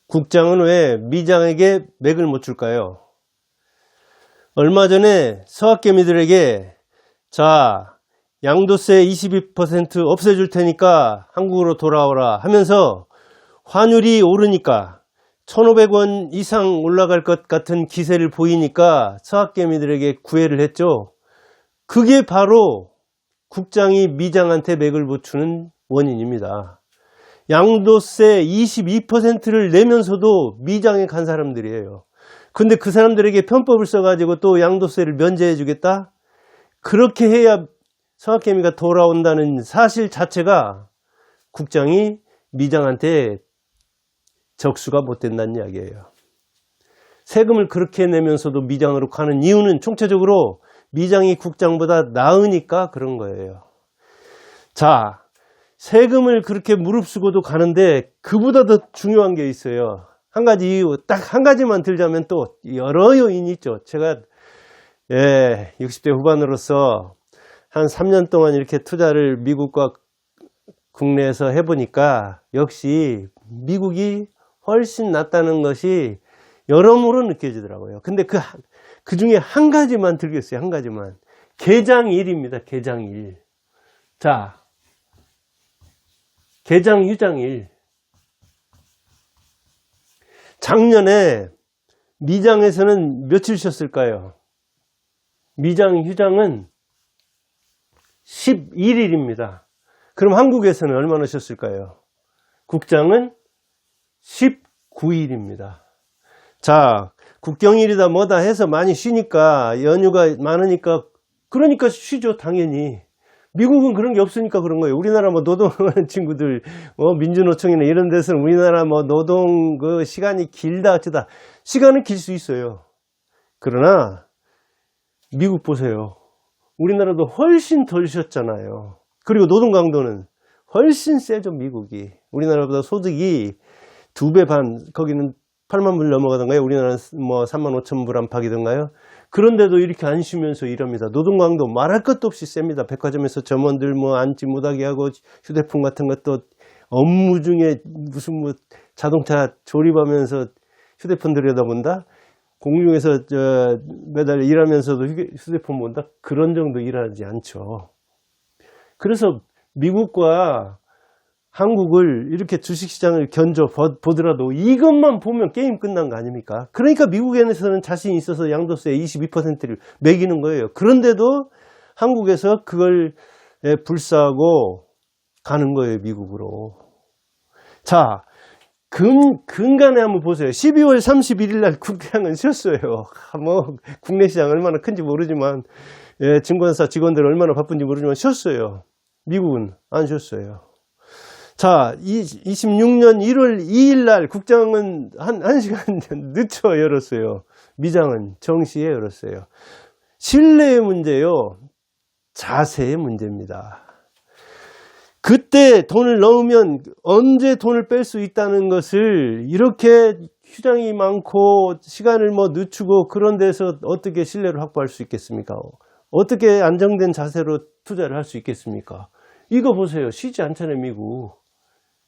국장은 왜 미장에게 맥을 못 줄까요? 얼마 전에 서학개미들에게 자, 양도세 22% 없애줄 테니까 한국으로 돌아오라 하면서 환율이 오르니까 1,500원 이상 올라갈 것 같은 기세를 보이니까 서학개미들에게 구애를 했죠. 그게 바로 국장이 미장한테 맥을 못 주는 원인입니다. 양도세 22%를 내면서도 미장에 간 사람들이에요. 근데 그 사람들에게 편법을 써가지고 또 양도세를 면제해 주겠다? 그렇게 해야 서학개미가 돌아온다는 사실 자체가 국장이 미장한테 적수가 못 된다는 이야기예요. 세금을 그렇게 내면서도 미장으로 가는 이유는 총체적으로 미장이 국장보다 나으니까 그런 거예요. 자, 세금을 그렇게 무릅쓰고도 가는데 그보다 더 중요한 게 있어요. 한 가지 이유, 딱 한 가지만 들자면 또 여러 요인이 있죠. 제가 60대 후반으로서 한 3년 동안 이렇게 투자를 미국과 국내에서 해보니까 역시 미국이 훨씬 낫다는 것이 여러모로 느껴지더라고요. 근데 그 중에 한 가지만 들겠어요. 한 가지만. 개장일입니다. 개장일. 자, 개장 휴장일. 작년에 미장에서는 며칠 쉬었을까요? 미장 휴장은 11일입니다. 그럼 한국에서는 얼마나 쉬었을까요? 국장은 19일입니다. 자, 국경일이다 뭐다 해서 많이 쉬니까 연휴가 많으니까 그러니까 쉬죠, 당연히. 미국은 그런 게 없으니까 그런 거예요. 우리나라 뭐 노동하는 친구들, 민주노총이나 이런 데서는 우리나라 뭐 노동 그 시간이 길다 어쩌다. 시간은 길 수 있어요. 그러나 미국 보세요. 우리나라도 훨씬 덜 쉬었잖아요. 그리고 노동 강도는 훨씬 세죠, 미국이. 우리나라보다 소득이 2배 반, 거기는 8만 불 넘어가던가요? 우리나라는 뭐 3만 5천 불 안팎이던가요? 그런데도 이렇게 안 쉬면서 일합니다. 노동 강도 말할 것도 없이 셉니다. 백화점에서 점원들 뭐 앉지 못하게 하고 휴대폰 같은 것도 업무 중에 무슨 뭐 자동차 조립하면서 휴대폰 들여다본다? 공중에서 매달 일하면서도 휴대폰 본다? 그런 정도 일하지 않죠. 그래서 미국과 한국을 이렇게 주식시장을 보더라도 이것만 보면 게임 끝난 거 아닙니까? 그러니까 미국에서는 자신이 있어서 양도세 22%를 매기는 거예요. 그런데도 한국에서 그걸 불사하고 가는 거예요, 미국으로. 자, 근간에 한번 보세요. 12월 31일 날 국장은 쉬었어요. 뭐 국내 시장 얼마나 큰지 모르지만 증권사 직원들 얼마나 바쁜지 모르지만 쉬었어요. 미국은 안 쉬었어요. 자, 26년 1월 2일 날 국장은 한 시간 늦춰 열었어요. 미장은 정시에 열었어요. 신뢰의 문제요. 자세의 문제입니다. 그때 돈을 넣으면 언제 돈을 뺄 수 있다는 것을 이렇게 휴장이 많고 시간을 뭐 늦추고 그런 데서 어떻게 신뢰를 확보할 수 있겠습니까? 어떻게 안정된 자세로 투자를 할 수 있겠습니까? 이거 보세요. 쉬지 않잖아요, 미국.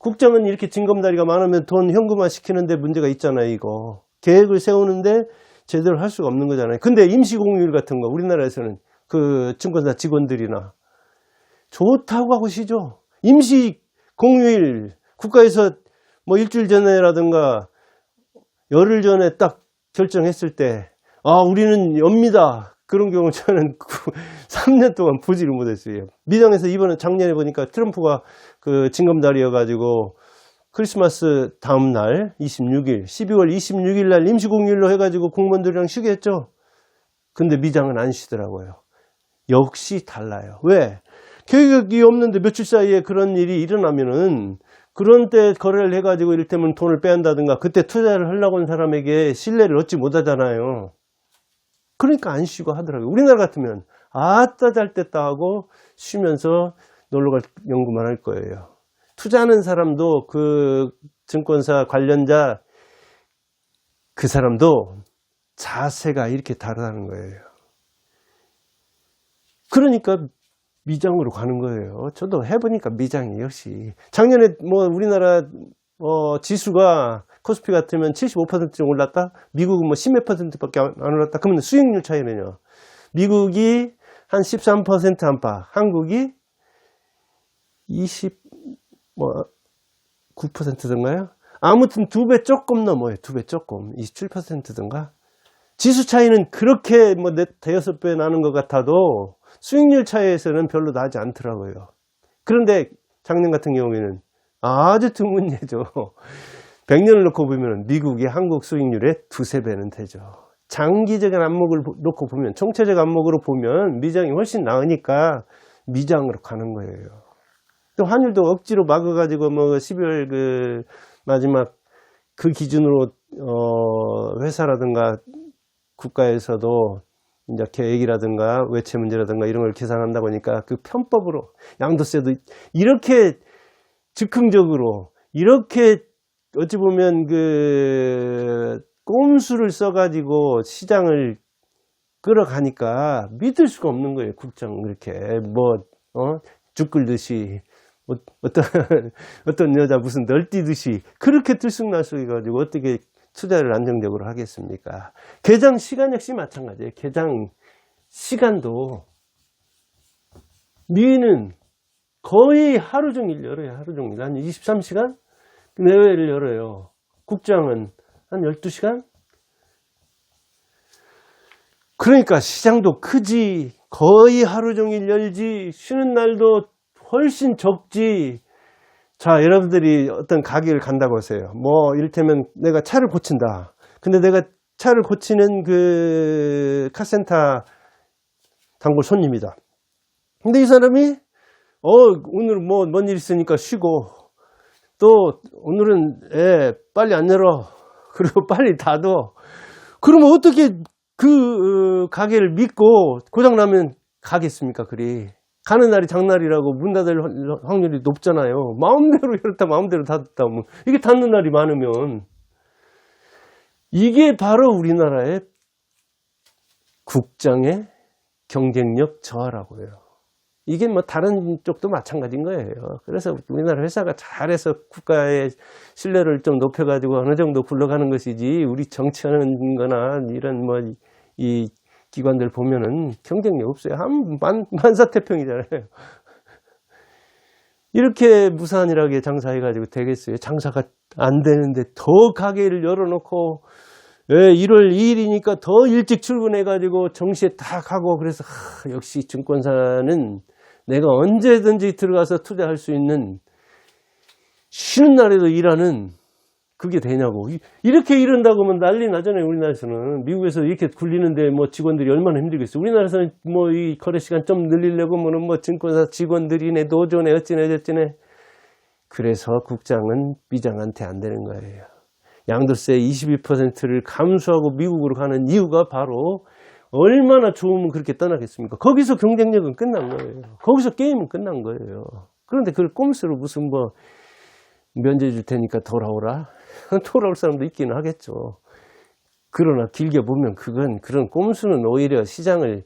국장은 이렇게 징검다리가 많으면 돈 현금화 시키는데 문제가 있잖아요, 이거. 계획을 세우는데 제대로 할 수가 없는 거잖아요. 근데 임시공휴일 같은 거 우리나라에서는 그 증권사 직원들이나 좋다고 하고 쉬죠. 임시공휴일 국가에서 뭐 일주일 전에라든가 열흘 전에 딱 결정했을 때 우리는 엽니다. 그런 경우 저는 3년 동안 보지를 못했어요. 미장에서 이번에 작년에 보니까 트럼프가 그 징검다리여가지고 크리스마스 다음 날 26일, 12월 26일 날 임시공휴일로 해가지고 공무원들이랑 쉬게 했죠. 근데 미장은 안 쉬더라고요. 역시 달라요. 왜? 계획이 없는데 며칠 사이에 그런 일이 일어나면은 그런 때 거래를 해가지고 이를테면 돈을 빼앗는다든가 그때 투자를 하려고 한 사람에게 신뢰를 얻지 못하잖아요. 그러니까 안 쉬고 하더라고요. 우리나라 같으면 아따 잘 됐다 하고 쉬면서 놀러갈 연구만 할 거예요. 투자하는 사람도 그 증권사 관련자 그 사람도 자세가 이렇게 다르다는 거예요. 그러니까 미장으로 가는 거예요. 저도 해보니까 미장이 역시 작년에 뭐 우리나라 지수가 코스피 같으면 75% 올랐다? 미국은 뭐 10몇 %밖에 안 올랐다? 그러면 수익률 차이는요. 미국이 한 13% 안팎, 한국이 9%든가요? 아무튼 2배 조금 넘어요. 2배 조금. 27%든가? 지수 차이는 그렇게 뭐 대여섯 배 나는 것 같아도 수익률 차이에서는 별로 나지 않더라고요. 그런데 작년 같은 경우에는 아주 드문 예죠. 100년을 놓고 보면 미국이 한국 수익률의 2~3배는 되죠. 장기적인 안목을 놓고 보면, 총체적 안목으로 보면 미장이 훨씬 나으니까 미장으로 가는 거예요. 또 환율도 억지로 막아가지고 뭐 12월 그 마지막 그 기준으로 회사라든가 국가에서도 이제 계획이라든가 외채 문제라든가 이런 걸 계산한다 보니까 그 편법으로 양도세도 이렇게 즉흥적으로 이렇게 어찌 보면 그 꼼수를 써가지고 시장을 끌어가니까 믿을 수가 없는 거예요. 국장 그렇게 죽 끓듯이 어떤 여자 무슨 널뛰듯이 그렇게 들쑥날쑥 해가지고 어떻게 투자를 안정적으로 하겠습니까? 개장 시간 역시 마찬가지예요. 개장 시간도 미는 거의 하루 종일 열어요. 하루 종일 한 23시간 내외를 열어요. 국장은 한 12시간? 그러니까 시장도 크지, 거의 하루 종일 열지, 쉬는 날도 훨씬 적지. 자, 여러분들이 어떤 가게를 간다고 하세요. 뭐 이를테면 내가 차를 고친다. 근데 내가 차를 고치는 그 카센터 단골 손님이다. 근데 이 사람이 오늘 뭐 뭔 일 있으니까 쉬고, 또 오늘은 빨리 안 열어. 그리고 빨리 닫어. 그러면 어떻게 그 가게를 믿고 고장나면 가겠습니까? 그리 가는 날이 장날이라고 문 닫을 확률이 높잖아요. 마음대로 열었다 마음대로 닫았다 뭐 이게 닫는 날이 많으면, 이게 바로 우리나라의 국장의 경쟁력 저하라고 해요. 이게 뭐 다른 쪽도 마찬가지인 거예요. 그래서 우리나라 회사가 잘해서 국가의 신뢰를 좀 높여가지고 어느 정도 굴러가는 것이지, 우리 정치하는 거나 이런 뭐 이 기관들 보면은 경쟁력 없어요. 만사태평이잖아요. 이렇게 무산일하게 장사해가지고 되겠어요? 장사가 안 되는데 더 가게를 열어놓고 1월 2일이니까 더 일찍 출근해가지고 정시에 다 가고, 그래서 역시 증권사는 내가 언제든지 들어가서 투자할 수 있는, 쉬는 날에도 일하는 그게 되냐고. 이렇게 이른다고 하면 난리 나잖아요. 우리나라에서는. 미국에서 이렇게 굴리는데 뭐 직원들이 얼마나 힘들겠어요. 우리나라에서는 뭐 이 거래 시간 좀 늘리려고 하면 뭐 증권사 직원들이네, 노조네, 어찌네 저찌네. 그래서 국장은 미장한테 안 되는 거예요. 양도세 22%를 감수하고 미국으로 가는 이유가 바로 얼마나 좋으면 그렇게 떠나겠습니까? 거기서 경쟁력은 끝난 거예요. 거기서 게임은 끝난 거예요. 그런데 그걸 꼼수로 무슨 뭐 면제 줄 테니까 돌아오라? 돌아올 사람도 있기는 하겠죠. 그러나 길게 보면 그런 꼼수는 오히려 시장을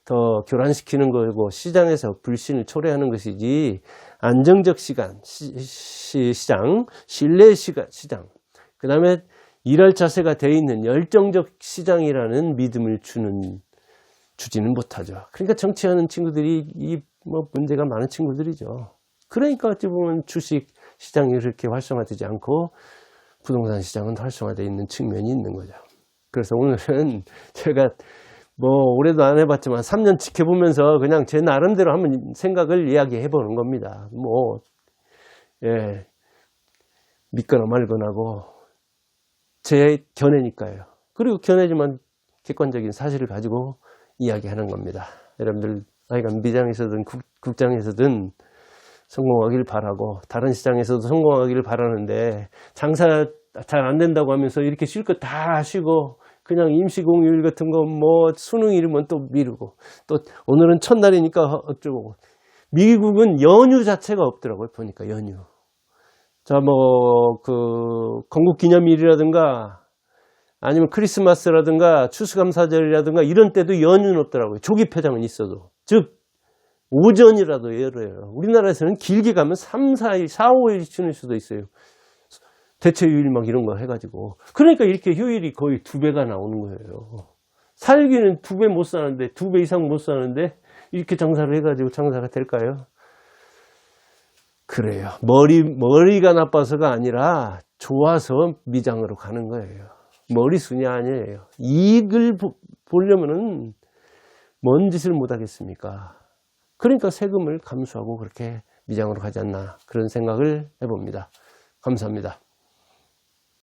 더 교란시키는 거고, 시장에서 불신을 초래하는 것이지, 안정적 시장, 신뢰 시장, 그 다음에 일할 자세가 되어 있는 열정적 시장이라는 믿음을 주지는 못하죠. 그러니까 정치하는 친구들이 뭐 문제가 많은 친구들이죠. 그러니까 어찌 보면 주식 시장이 그렇게 활성화되지 않고 부동산 시장은 활성화되어 있는 측면이 있는 거죠. 그래서 오늘은 제가 뭐 올해도 안 해봤지만 3년 지켜보면서 그냥 제 나름대로 한번 생각을 이야기해 보는 겁니다. 믿거나 말거나고 제 견해니까요. 그리고 견해지만 객관적인 사실을 가지고 이야기하는 겁니다. 여러분들 하여간 미장에서든 국장에서든 성공하기를 바라고, 다른 시장에서도 성공하기를 바라는데, 장사 잘 안 된다고 하면서 이렇게 쉴 거 다 쉬고 그냥 임시공휴일 같은 거 뭐 수능일이면 또 미루고, 또 오늘은 첫날이니까 어쩌고. 미국은 연휴 자체가 없더라고요. 보니까 연휴. 자, 뭐 그 건국기념일이라든가 아니면 크리스마스라든가 추수감사절이라든가 이런 때도 연휴는 없더라고요. 조기폐장은 있어도. 즉 오전이라도 열어요. 우리나라에서는 길게 가면 3, 4일, 4, 5일 쉬는 수도 있어요. 대체휴일 막 이런 거 해가지고. 그러니까 이렇게 휴일이 거의 2배가 나오는 거예요. 살기는 2배 못 사는데, 2배 이상 못 사는데, 이렇게 장사를 해가지고 장사가 될까요? 그래요. 머리가 나빠서가 아니라 좋아서 미장으로 가는 거예요. 머리순이 아니에요. 이익을 보려면은 뭔 짓을 못 하겠습니까? 그러니까 세금을 감수하고 그렇게 미장으로 가지 않나, 그런 생각을 해봅니다. 감사합니다.